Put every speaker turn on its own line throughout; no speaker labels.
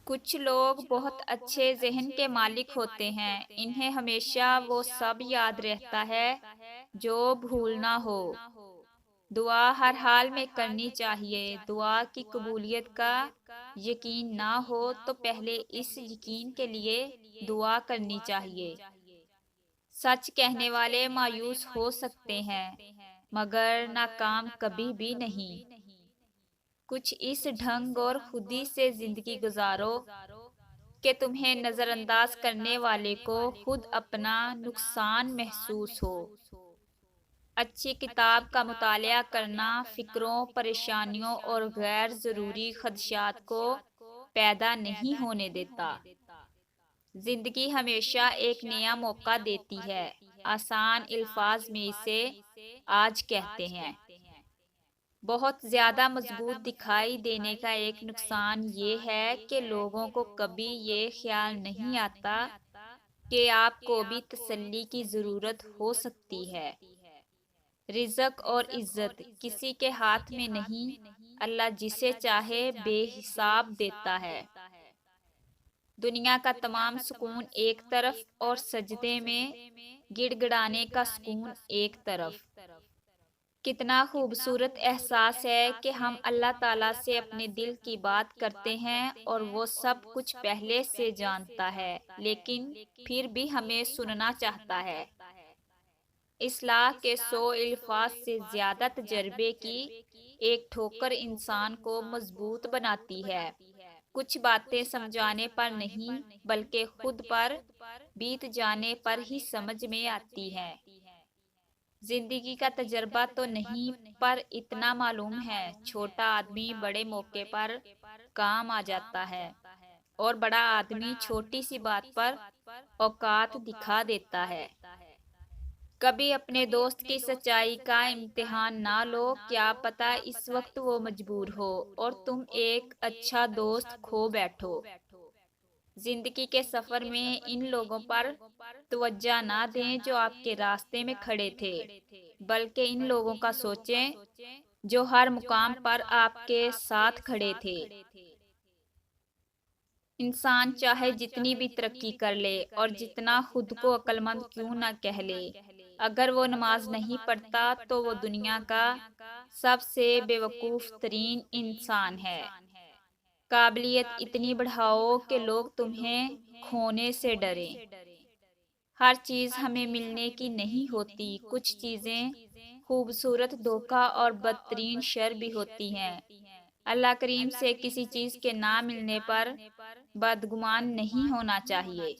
کچھ لوگ بہت اچھے ذہن کے مالک ہوتے ہیں، انہیں ہمیشہ وہ سب یاد رہتا ہے جو بھولنا ہو۔ دعا ہر حال میں کرنی چاہیے۔ دعا کی قبولیت کا یقین نہ ہو تو پہلے اس یقین کے لیے دعا کرنی چاہیے۔ سچ کہنے والے مایوس ہو سکتے ہیں مگر ناکام کبھی بھی نہیں۔ کچھ اس ڈھنگ اور خودی سے زندگی گزارو کہ تمہیں نظر انداز کرنے والے کو خود اپنا نقصان محسوس ہو۔ اچھی کتاب کا مطالعہ کرنا فکروں، پریشانیوں اور غیر ضروری خدشات کو پیدا نہیں ہونے دیتا۔ زندگی ہمیشہ ایک نیا موقع دیتی ہے۔ آسان الفاظ میں اسے آج کہتے ہیں۔ بہت زیادہ مضبوط دکھائی دینے کا ایک نقصان یہ ہے کہ لوگوں کو کبھی یہ خیال نہیں آتا کہ آپ کو بھی تسلی کی ضرورت ہو سکتی ہے۔ رزق اور عزت کسی کے ہاتھ میں نہیں، اللہ جسے چاہے بے حساب دیتا ہے۔ دنیا کا تمام سکون ایک طرف اور سجدے میں گڑ گڑانے کا سکون ایک طرف۔ کتنا خوبصورت احساس ہے کہ ہم اللہ تعالیٰ سے اپنے دل کی بات کرتے ہیں اور وہ سب کچھ پہلے سے جانتا ہے لیکن پھر بھی ہمیں سننا چاہتا ہے۔ اصلاح کے 100 الفاظ سے زیادہ تجربے کی ایک ٹھوکر انسان کو مضبوط بناتی ہے۔ کچھ باتیں سمجھانے پر نہیں بلکہ خود پر بیت جانے پر ہی سمجھ میں آتی ہیں۔ زندگی کا تجربہ تو نہیں پر اتنا معلوم ہے، چھوٹا آدمی بڑے موقع پر کام آ جاتا ہے اور بڑا آدمی چھوٹی سی بات پر اوقات دکھا دیتا ہے۔ کبھی اپنے دوست کی سچائی کا امتحان نہ لو، کیا پتہ اس وقت وہ مجبور ہو اور تم ایک اچھا دوست کھو بیٹھو۔ زندگی کے سفر میں ان لوگوں پر توجہ نہ دیں جو آپ کے راستے میں کھڑے تھے، بلکہ ان لوگوں کا سوچیں جو ہر مقام پر آپ کے ساتھ کھڑے تھے۔ انسان چاہے جتنی بھی ترقی کر لے اور جتنا خود کو عقل مند کیوں نہ کہہ لے، اگر وہ نماز نہیں پڑھتا تو وہ دنیا کا سب سے بے وقوف ترین انسان ہے۔ قابلیت اتنی بڑھاؤ کہ لوگ تمہیں کھونے سے ڈریں۔ ہر چیز ہمیں ملنے کی نہیں ہوتی، کچھ چیزیں خوبصورت دھوکہ اور بدترین شر بھی ہوتی ہیں۔ اللہ کریم سے کسی چیز کے نہ ملنے پر بدگمان نہیں ہونا چاہیے۔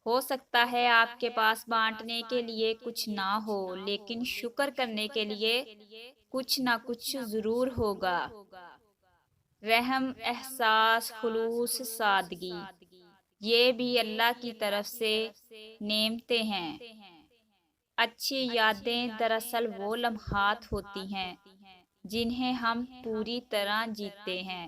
ہو سکتا ہے آپ کے پاس بانٹنے کے لیے کچھ نہ ہو لیکن شکر کرنے کے لیے کچھ نہ کچھ ضرور ہوگا۔ رحم، احساس، خلوص، سادگی، یہ بھی اللہ کی طرف سے نعمتیں ہیں۔ اچھی یادیں دراصل وہ لمحات ہوتی ہیں جنہیں ہم پوری طرح جیتے ہیں۔